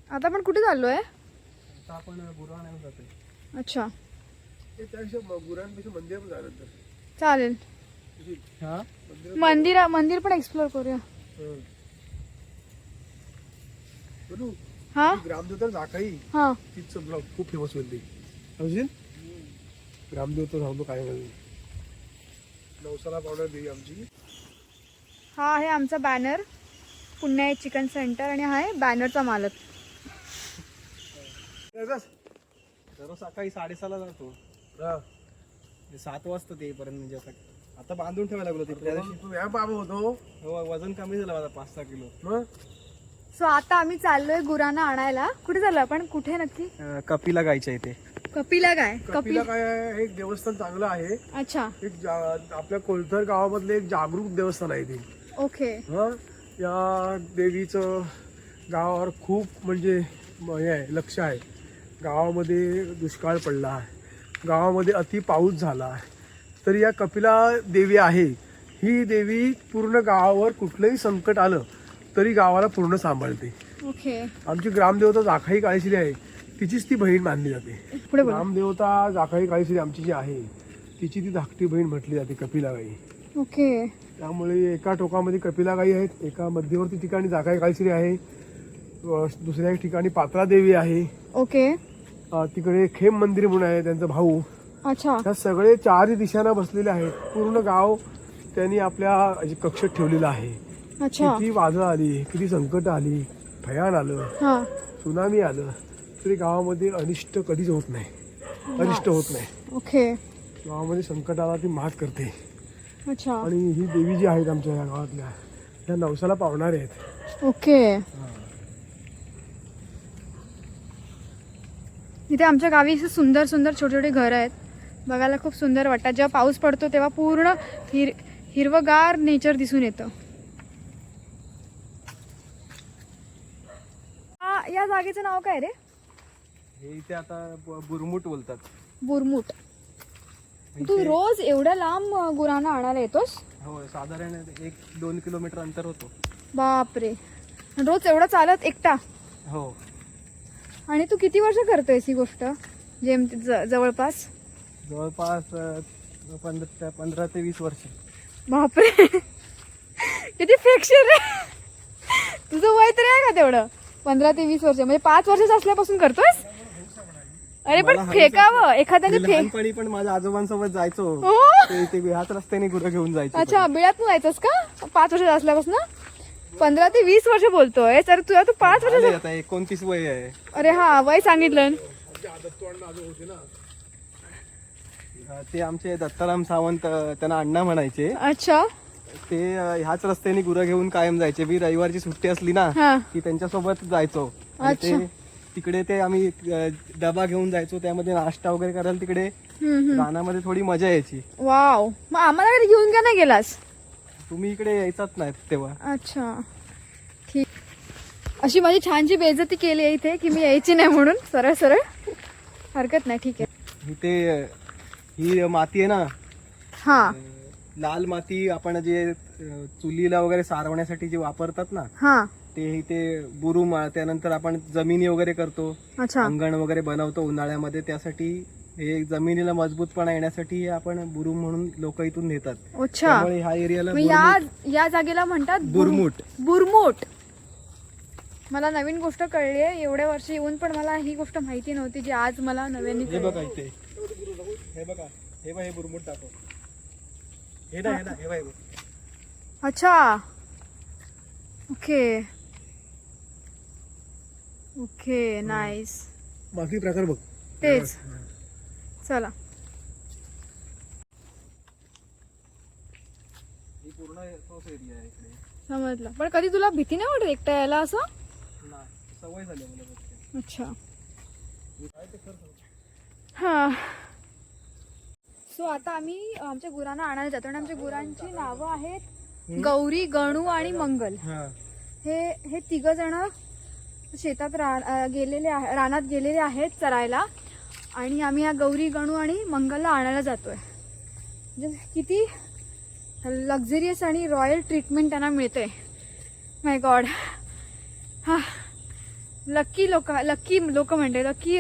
आता आपण कुठे चाललोय? आता आपण गुराण्याला जातोय. अच्छा गुरांपेक्षा मंदिर पण जायला चालेल. हा मंदिर पण एक्सप्लोर करूया. हा ग्रामदेवता जाकाई हा तीच खूप फेमस होईल ती. ग्रामदेवता सांगतो काय नाही. नवसाला पावडर देवी आमची. हा आहे आमचा बॅनर, पुण्या चिकन सेंटर, आणि हा आहे बॅनरचा मालक. दररोज सकाळी 6:30ला जातो. 7 वाजता ते पर्यंत. म्हणजे आता बांधून ठेवायला लागलो. ते बाबा होतो. वजन कमी झालं माझा 5-6 किलो. सो आता आम्ही चाललोय गुरांना आणायला. कुठे चाललोय आपण? कुठे नक्की? कपिला गायच्या इथे. कपिला काय? कपिला काय एक देवस्थान चांगलं आहे. अच्छा. एक आपल्या कोलथर गावामधलं एक जागरूक देवस्थान आहे ते. ओके. या देवीचं गावावर खूप म्हणजे हे आहे, लक्ष आहे. गावामध्ये दुष्काळ पडला आहे, गावामध्ये अति पाऊस झाला आहे, तर या कपिला देवी आहे. ही देवी पूर्ण गावावर कुठलंही संकट आलं तरी गावाला पूर्ण सांभाळते. ओके. आमची ग्रामदेवता जाखाई काळेश्री आहे, तिचीच ती बहीण मानली जाते. ग्रामदेवता जाखाई काळेश्री आमची जी आहे तिची ती धाकटी बहीण म्हटली जाते कपिलागाई. ओके. त्यामुळे एका टोकामध्ये कपिलागाई आहेत, एका मध्यवर्ती ठिकाणी जाखाई काळेश्री आहे, दुसऱ्या ठिकाणी पात्रा देवी आहे. ओके. तिकडे खेम मंदिर म्हणून आहे, त्यांचा भाऊ. अच्छा. ह्या सगळे 4 दिशांना बसलेले आहेत. पूर्ण गाव त्यांनी आपल्या कक्षेत ठेवलेलं आहे. अच्छा. किती वादळ आली, किती संकट आली, भयान आलं, सुनामी आलं, तरी गावामध्ये अनिष्ट कधीच होत नाही, अनिष्ट होत नाही. ओके. गावामध्ये संकटाला ती मात करते. अच्छा. आणि ही देवी जी आहेत आमच्या या गावातल्या, ह्या नवसाला पावणारे आहेत. ओके. इथे आमच्या गावी असे सुंदर सुंदर छोटे छोटे घर आहेत, बघायला खूप सुंदर वाटतात. जेव्हा पाऊस पडतो तेव्हा पूर्ण हिरवगार नेचर दिसून येतं. या जागेचं नाव काय रे? हे इथे आता बुरमुट बोलतात. बुरमुट. तू रोज एवढ्या लांब गुरांना आणायला येतोस? हो, साधारण 1-2 किलोमीटर अंतर होतो. बापरे. रोज एवढं चालत एकटा? हो. आणि तू किती वर्ष करतोयस ही गोष्ट? जवळपास 15 ते 20 वर्ष. बापरे. किती फेक्षर रे. तुझं वय तरी आहे का तेवढं? 15 ते 20 वर्ष म्हणजे 5 वर्षाचं असल्यापासून करतोयस? अरे पण फेकावं एखाद्याने. लहानपणी पण माझ्या आजोबांसोबत जायचो. ते ह्याच रस्त्याने गुरं घेऊन जायचो. अच्छा, बिळात जायचंस का 5 वर्षाचं असल्यापासून? 15 ते 20 वर्ष बोलतोय तर तू 5 वर्षाचा. आता 29 वय आहे. अरे हा, वय सांगितलं. ते आमचे दत्ताराम सावंत, त्यांना अण्णा म्हणायचे. अच्छा. ते ह्याच रस्त्याने गुरं घेऊन कायम जायचे. मी रविवारची सुट्टी असली ना की त्यांच्यासोबत जायचो. तिकडे ते आम्ही डबा घेऊन जायचो, त्यामध्ये नाश्ता वगैरे करायला तिकडे रानामध्ये थोडी मजा यायची. वाव. मग आम्हाला घेऊन का नाही गेलास? तुम्ही इकडे यायचाच नाही तेव्हा. अच्छा, ठीक. अशी माझी छानशी बेइज्जती केली आहे इथे की मी यायची नाही म्हणून. सरळ सरळ हरकत नाही, ठीक आहे. इथे ही माती आहे ना, हा, लाल माती आपण जे चुलीला वगैरे सारवण्यासाठी जे वापरतात ना, हा, ते इथे बुरुम. त्यानंतर आपण जमिनी वगैरे करतो, अच्छा, अंगण वगैरे बनवतो उन्हाळ्यामध्ये. त्यासाठी हे जमिनीला मजबूतपणा येण्यासाठी हे आपण बुरुम म्हणून लोक इथून नेतात. अच्छा. त्यामुळे ह्या एरियाला या जागेला म्हणतात बुरमुट. बुरमुट. मला नवीन गोष्ट कळली आहे. एवढ्या वर्ष येऊन पण मला ही गोष्ट माहिती नव्हती, जी आज मला नव्याने हे बघा इथे, हे बघा, हे बघा, हे बुरमुट टाको. हे ना, हे ना, हे बघा. अच्छा. ओके. Okay, nice. बाकी प्रकार बघ. तेच. चला. ही पूर्ण तोच एरिया आहे इकडे. समजलं. पण कधी तुला भीती नाही वाटत एकटा यायला असं? नाही, सवय झाली मला. अच्छा. हा. सो आता आम्ही आमच्या गुरांना आणायला जातो आणि आमच्या गुरांची नावं आहेत गौरी, गणू आणि मंगल. हे 3 जण शेतात रानात गेलेले आहेत चरायला, आणि आम्ही या गौरी, गणू आणि मंगलला आणायला जातोय. म्हणजे किती लक्झरियस आणि रॉयल ट्रीटमेंट त्यांना मिळते. माय गॉड. हा, लकी लोक म्हणते, लकी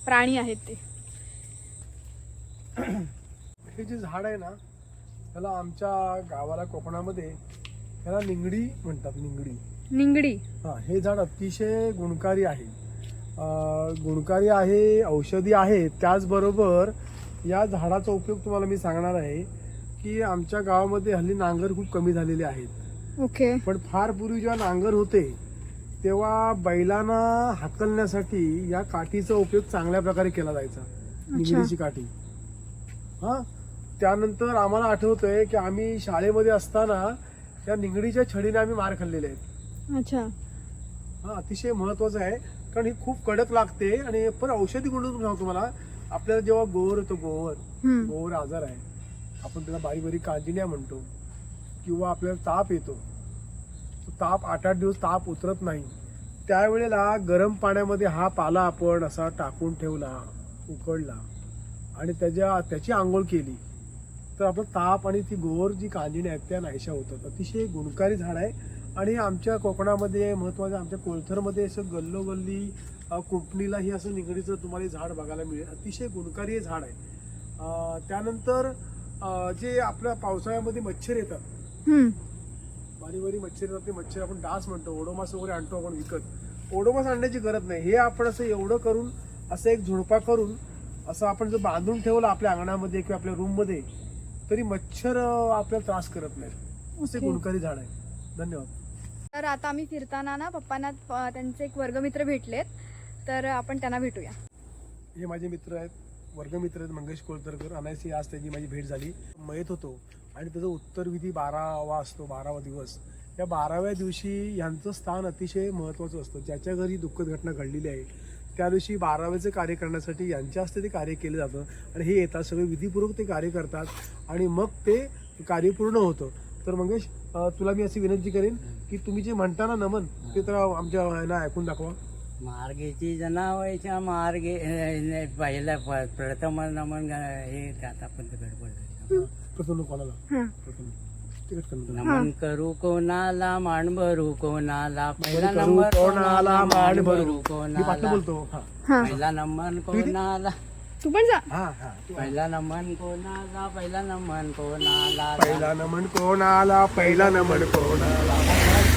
प्राणी आहेत ते. हे जे झाड आहे ना, त्याला आमच्या गावाला कोकणामध्ये त्याला निंगडी म्हणतात. निंगडी. हा, हे झाड अतिशय गुणकारी आहे. गुणकारी आहे, औषधी आहे. त्याचबरोबर या झाडाचा उपयोग तुम्हाला मी सांगणार आहे की आमच्या गावामध्ये हल्ली नांगर खूप कमी झालेले आहेत. ओके. पण फार पूर्वी जेव्हा नांगर होते तेव्हा बैलांना हाकलण्यासाठी या काठीचा उपयोग चांगल्या प्रकारे केला जायचा, निंगडीची काठी. हा, त्यानंतर आम्हाला आठवतंय की आम्ही शाळेमध्ये असताना त्या निंगडीच्या छडीने आम्ही मार खाल्लेले आहेत. अच्छा. हा, अतिशय महत्वाचं आहे कारण ही खूप कडक लागते. आणि पण औषधी गुणधर्म सांगतो तुम्हाला. आपल्याला जेव्हा गोवर येतो, गोवर आजार आहे, आपण त्याला बारीक बारीक कांजिण्या म्हणतो, किंवा आपल्याला ताप येतो, ताप 8-8 दिवस ताप उतरत नाही, त्यावेळेला गरम पाण्यामध्ये हा पाला आपण असा टाकून ठेवला, उकळला आणि त्याची आंघोळ केली तर आपला ताप आणि ती गोवर जी कांजिण्या आहेत त्या नाहीशा होतात. अतिशय गुणकारी झाड आहे. आणि आमच्या कोकणामध्ये महत्वाचं, आमच्या कोलथरमध्ये असं गल्लोगल्ली कोकणीलाही असं निगडीचं तुम्हाला झाड बघायला मिळेल. अतिशय गुणकारी हे झाड आहे. त्यानंतर जे आपल्या पावसाळ्यामध्ये मच्छर येतात, बारी बारी मच्छर येतात, ते मच्छर आपण डास म्हणतो, ओडोमास वगैरे आणतो आपण विकत. ओडोमास आणण्याची गरज नाही. हे आपण असं एवढं करून, असं एक झुडपा करून असं आपण जर बांधून ठेवलं आपल्या अंगणामध्ये किंवा आपल्या रूममध्ये, तरी मच्छर आपल्याला त्रास करत नाहीत. असे गुणकारी झाड आहे. धन्यवाद. तर आता आम्ही फिरताना ना पप्पांना त्यांचे एक वर्गमित्र भेटलेत, तर आपण त्यांना भेटूया. हे माझे मित्र आहेत, वर्गमित्र आहेत, मंगेश कोलतरकर. अनायसी आज त्याची माझी भेट झाली. मयत होतो आणि त्याचा उत्तरविधी 12वा असतो, 12वा दिवस. या 12व्या दिवशी यांचं स्थान अतिशय महत्त्वाचं असतं. ज्याच्या घरी दुःखद घटना घडलेली आहे त्या दिवशी 12वेचे कार्य करण्यासाठी यांच्या हस्ते ते कार्य केलं जातं. आणि हे येतात, सगळे विधीपूर्वक ते कार्य करतात आणि मग ते कार्य पूर्ण होतं. तर मंगेश, तुला मी अशी विनंती करेन की तुम्ही जे म्हणता ना नमन, ते तर आमच्या ह्यांना ऐकून दाखवा. मार्गेची जनावयाच्या मार्गे पहिला प्रथम नमन हे आता पण गडबड. प्रसन्न कोणाला? प्रसन्न. तिकट करून. नमन करू कोणाला, मान भरू कोणाला, पहिला करू नंबर कोणाला, मान भरू. मी पाठ कोणाला, बोलतो. हा, पहिला नमन कोणाला, तू पण जा. हा, हा. पहिला नमन कोणाला, पहिला नमन कोणाला, पहिला नमन कोणाला, पहिला नमन कोणाला.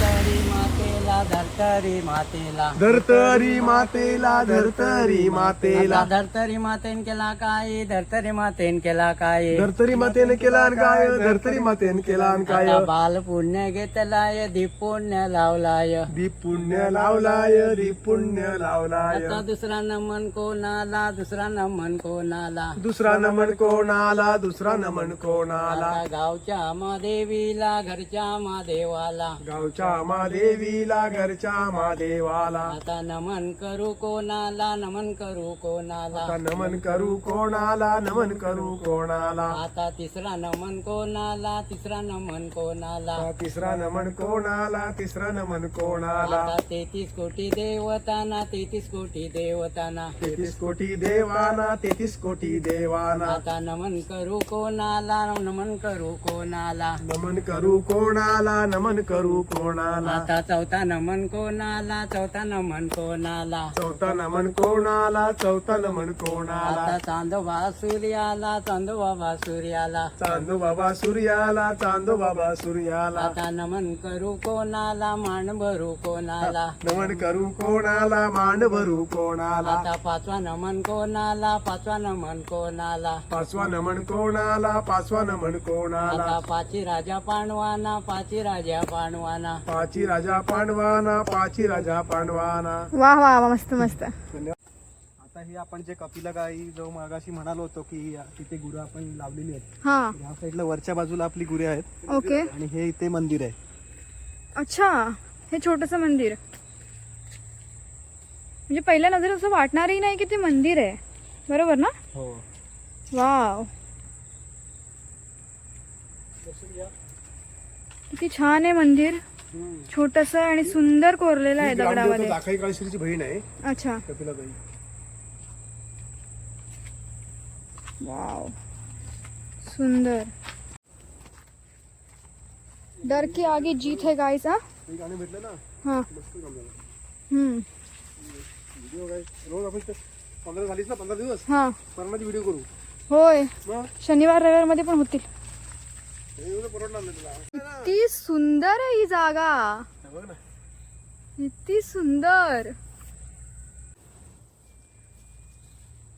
धरतरी मातेला, धरतरी मातेला, धरतरी मातेला, धरतरी मातेला. धरतरी मातेन केला काय, धरतरी मातेन केला काय, धरतरी मातेने केला अन काय, धरतरी मातेने केला अन काय. आता बाल पुण्य घेतलाय, दीप पुण्य लावलाय, दीप पुण्य लावलाय, दीप पुण्य लावलाय. आता दुसरा नमन कोणाला, दुसरा नमन कोणाला, दुसरा नमन कोणाला, दुसरा नमन कोणाला. आता गावच्या महादेवीला, घरच्या महादेवाला, गावच्या महादेवीला, घरच्या महादेवाला. आता नमन करू कोणाला, नमन करू कोणाला, आता नमन करू कोणाला, नमन करू कोणाला. आता तिसरा नमन कोणाला, तिसरा नमन कोणाला, आता तिसरा नमन कोणाला, तिसरा नमन कोणाला. आता 33 कोटी देवताना, 33 कोटी देवताना, 33 कोटी देवाना, 33 कोटी देवाना. आता नमन करू कोणाला, नमन करू कोणाला, नमन करू कोणाला, नमन करू कोणाला. आता चौथा नमन कोणाला, चौथा नमन कोणाला, चौथा नमन कोणाला, चौथा नमन कोणाला. आता चांदोबा सूर्याला, चांदोबा सूर्याला, चांदो बाबा सूर्याला, चांदो बाबा सूर्याला. आता नमन करू कोणाला, मान भरू कोणाला, नमन करू कोणाला, मान भरू कोणाला. आता पाचवा नमन कोणाला, पाचवा नमन कोणाला, पाचवा नमन कोणाला, पाचवा नमन कोणाला. आता पाची राजा पांडवाना, पाची राजा पांडवाना, पाची राजा पांडवाना, पाची राजा पांडवाना. वा वा वा, मस्त मस्त. आता हे आपण जे कपिला गाई जो मागाशी म्हणालो होतो की तिथे गुरं आपण लावलेली आहेत, हा. या साईडला वरच्या बाजूला आपली गुरे आहेत ओके. आणि हे इथे मंदिर आहे. अच्छा, हे छोटस मंदिर म्हणजे पहिल्या नजरेत असं वाटणारही नाही की ते मंदिर आहे, बरोबर ना? हो. वाव, किती छान आहे मंदिर. छोटस आणि सुंदर कोरलेलं आहे दगडामध्ये. दाखाई काळश्रीची बहीण आहे अच्छा. कपिलाताई. वाव, सुंदर. डर के आगे जीत है गाइस. हा हे गाणे भेटलं ना हा. मस्त काम झालं. हम्म. व्हिडिओ काय रोज आपण 15 झालीच ना 15 दिवस हा परमाची व्हिडिओ करू. होय. मग शनिवार रविवार मध्ये पण होतील. हे एवढं परवडणार नाही तुला. किती सुंदर आहे ही जागा. हे बघ ना. किती सुंदर.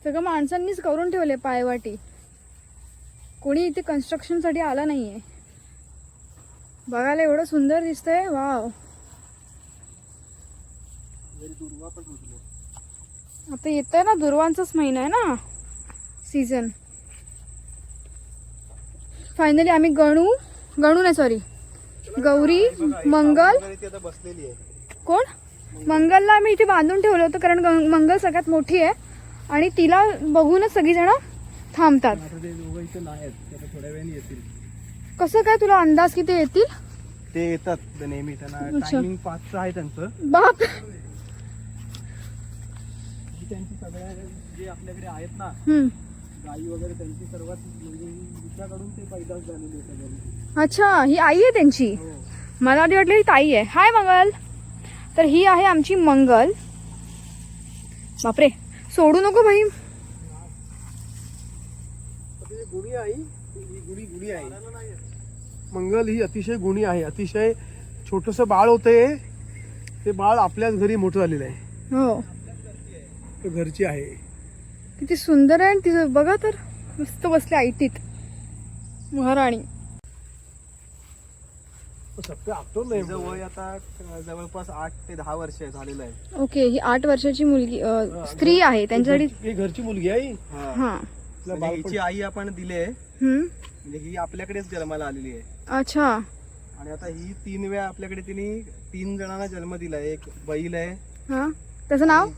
सगळं माणसांनीच करून ठेवले पायवाटी. कोणी इथे कन्स्ट्रक्शन साठी आला नाहीये. बघायला एवढं सुंदर दिसतंय. वाव. आता येतोय ना दुर्वांचाच महिना आहे ना सीझन. फायनली आम्ही गणू नाही सॉरी गौरी मंगल. ती आता बसलेली आहे. कोण मंगलला आम्ही इथे बांधून ठेवलं होतं कारण मंगल सगळ्यात मोठी आहे आणि तिला बघूनच सगळीजण थांबतात. आता ते दोघं इथे नाही आहेत, ते आता थोड्या वेळाने येतील. कसं काय तुला अंदाज किती येतील? ते येतात नेहमी, त्यांना अच्छा. टायमिंग 5चं आहे त्यांचं. बाप. ही त्यांची सगळ्या जे आपल्याकडे आहेत ना गाई वगैरे त्यांची सर्वात म्हणजे दुसऱ्याकडून ते पैदास झालेली आहे सगळ्यांची. अच्छा ही आई आहे त्यांची. हो. मला आधी वाटलं ही ताई आहे. हाय मंगल. तर ही आहे आमची मंगल. बापरे सोडू नको भाई. गुणी आई ही गुणी आई. मंगल ही अतिशय गुणी आहे. अतिशय छोटस बाळ होते. ते बाळ आपल्याच घरी मोठं झालेलं आहे. हो ते घरची आहे. किती सुंदर आहे. तिचं बघा तर मस्त बसले ऐटीत महाराणी. सगळं आठवत नाही. तिचं वय आता जवळपास 8 ते 10 वर्ष झालेलं आहे. ओके ही 8 वर्षाची मुलगी स्त्री आहे त्यांच्यासाठी. ही घरची मुलगी आहे. हा. तिला म्हणजे बाळ हिची आई आपण दिली आहे, हम्म. म्हणजे ही आपल्याकडेच जन्माला आलेली आहे. अच्छा. आणि आता ही 3 वेळा आपल्याकडे तिने 3 जणांना जन्म दिलाय. एक बैल आहे, हा त्याचं नाव.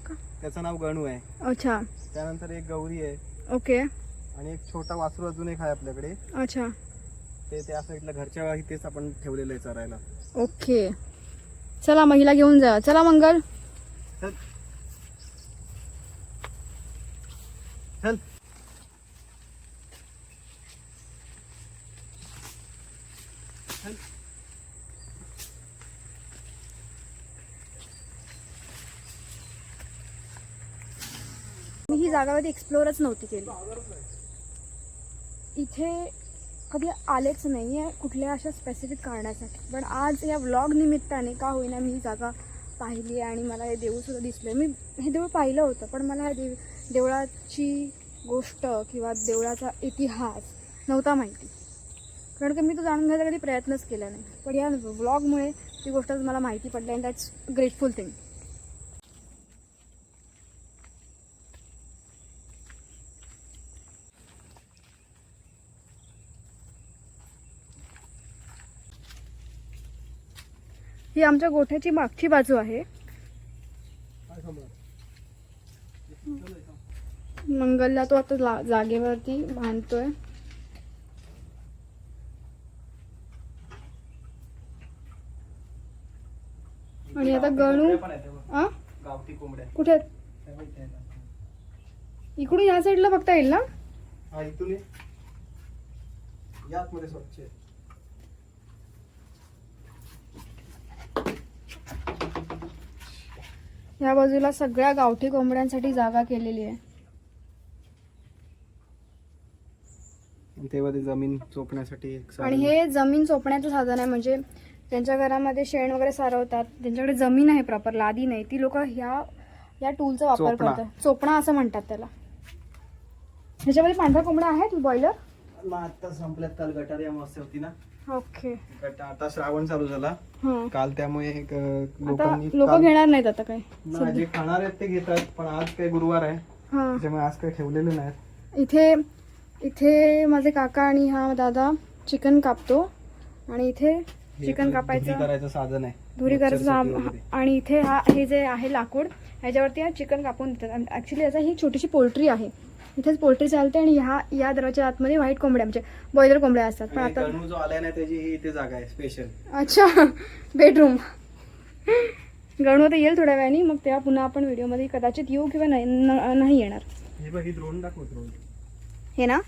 त्याचं नाव गणू आहे. अच्छा. त्यानंतर एक गौरी आहे ओके. आणि एक छोटा वासरू अजून एक आहे आपल्याकडे. अच्छा. ते त्या साईडला घरच्या इथेच आपण ठेवलेलं आहे चरायला. ओके चला महिला घेऊन जा. चला मंगल. चल चल. मी ही जागा कधी एक्सप्लोरच नव्हती केली. इथे कधी आलेच नाही आहे कुठल्या अशा स्पेसिफिक कारणासाठी. पण आज या व्लॉग निमित्ताने का होईना मी ही जागा पाहिली आहे आणि मला हे देऊळसुद्धा दिसलं आहे. मी हे देऊळ पाहिलं होतं पण मला ह्या देवळाची गोष्ट किंवा देवळाचा इतिहास नव्हता माहिती. कारण की मी तो जाणून घ्यायचा कधी प्रयत्नच केला नाही. पण या व्लॉगमुळे ती गोष्ट मला माहिती पडली अँड दॅट्स ग्रेटफुल थिंग. ही आमच्या गोठ्याची मागची बाजू आहे. मंगलला तो आता जागेवरती बांधतोय. आणि आता गणू आ गावठी कोंबड्या कुठे आहेत? इकडून या साईडला बघता येईल ना. हा इथून ये. या आतमध्ये स्वच्छ आहे. या बाजूला सगळ्या गावठी कोंबड्यांसाठी जागा केलेली आहे. तेव्हा ते जमीन चोपण्यासाठी एक साधन. आणि हे जमीन चोपण्याचं साधन आहे. म्हणजे त्यांच्या घरामध्ये शेण वगैरे सारवतात, ज्यांच्याकडे जमीन आहे प्रॉपर लादी नाही, ती लोक या टूलचा वापर चोपणा. करतात. चोपणा असं म्हणतात त्याला. ह्याच्यामध्ये पांढरा कोंबडा आहे बॉयलर. आता संपल्यात. काल गटार या मस्त होती ना. ओके. आता श्रावण चालू झाला हा काल, त्यामुळे आता लोकांनी लोक घेणार नाहीत आता काय. जे खाणार आहेत ते घेतात. पण आज काही गुरुवार आहे हा त्याच्यामुळे आज काही ठेवलेलं नाही. इथे माझे काका आणि हा दादा चिकन कापतो आणि इथे चिकन कापायचं करायचं साधन आहे. धुरी करायचं. आणि इथे हे जे आहे लाकूड ह्याच्यावरती हा चिकन कापून देतात. ऍक्च्युली याचा ही छोटीशी पोल्ट्री आहे. इथेच पोल्ट्री चालते आणि या दरवाजा आतमध्ये व्हाईट कोंबड्या म्हणजे बॉयलर कोंबड्या असतात. पण आता गणू जो आलाय ना त्याची ही इथे जागा आहे स्पेशल. अच्छा बेडरूम. गणू आता येईल थोड्या वेळाने, मग तेव्हा पुन्हा आपण व्हिडिओमध्ये कदाचित येऊ किंवा नाही येणार. हे बघ ही द्रोण दाखव. द्रोण हे ना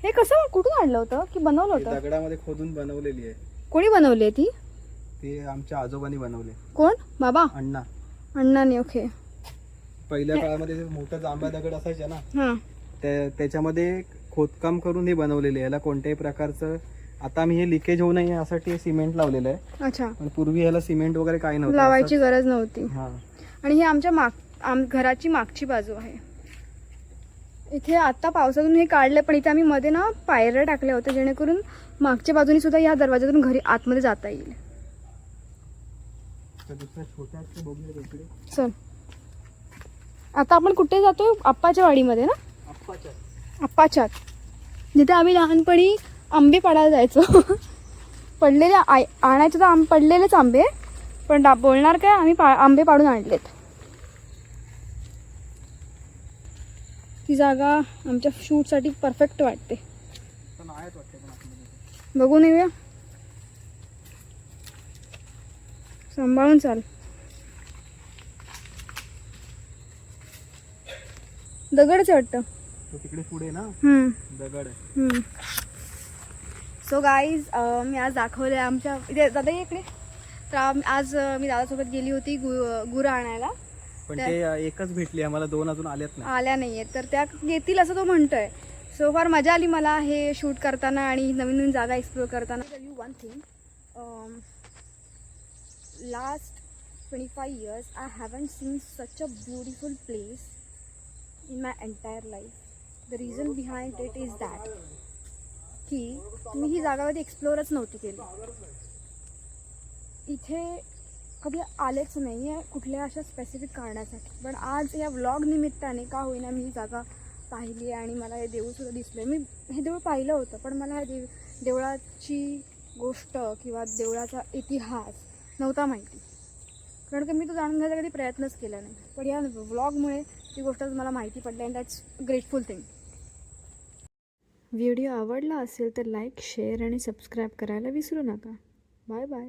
हे कसं कुठून आणलं होतं की बनवलं होतं? दगडामध्ये खोदून बनवलेली आहे. कोणी बनवली आहे ती? ते आमच्या आजोबांनी बनवले. कोण? बाबा? अण्णा. अण्णाने. ओके. पहिल्या काळामध्ये जे मोठा जांभळा दगड असायचा ना, हां. त्याच्यामध्ये खोदकाम करून हे बनवलेले. याला कोणत्याही प्रकारचं आता आम्ही हे लिकेज होऊ नये यासाठी सिमेंट लावलेलं आहे. अच्छा. पण पूर्वी ह्याला सिमेंट वगैरे काही नव्हतं. लावायची गरज नव्हती. हा. आणि ही आमच्या घराची मागची बाजू आहे. इथे आता पावसातून हे काढले, पण इथे आम्ही मध्ये ना पायऱ्या टाकल्या होत्या जेणेकरून मागच्या बाजूनी सुद्धा या दरवाजातून घरी आतमध्ये जाता येईल. दुसऱ्या छोट्या बघूया इकडे. चल आता आपण कुठे जातोय? आप्पाच्या वाडीमध्ये ना? आप्पाच्यात, जिथे आम्ही लहानपणी आंबे पाडायला जायचो. पडलेले आणायचे तर पडलेलेच आंबे, पण बोलणार काय, आम्ही आंबे पाडून आणलेत. ती जागा आमच्या शूटसाठी परफेक्ट वाटते. बघून येऊया. सांभाळून चाल. दगडच वाटतं तिकडे पुढे ना दगड आहे. सो गाईज, मी आज दाखवले आमच्या इथे. दादा इकडे. तर आज मी दादासोबत गेली होती गुरं आणायला. पण ते एकच भेटली आम्हाला, 2 अजून आल्या नाहीये, तर त्या येतील असं तो म्हणतोय. सो फार मजा आली मला हे शूट करताना आणि नवीन नवीन जागा एक्सप्लोर करताना. Tell you one thing, last 25 years I haven't seen such a beautiful place in my entire life. The reason behind it is that की मी ही जागा कधी एक्सप्लोरच नव्हती केली. इथे कधी आलेच नाही आहे कुठल्या अशा स्पेसिफिक कारणासाठी, पण आज या व्लॉग निमित्ताने का होईना मी ही जागा पाहिली आणि मला हे देऊळसुद्धा दिसलं. मी हे देऊळ पाहिलं होतं, पण मला ह्या देवळाची गोष्ट किंवा देवळाचा इतिहास नव्हता माहिती, कारण की मी तो जाणून घ्यायचा कधी प्रयत्नच केला नाही. पण या व्लॉगमुळे ती गोष्ट मला माहिती पडली and that's grateful thing. Video आवडला असेल तर लाईक, शेअर आणि सबस्क्राईब करायला विसरू नका. Bye bye.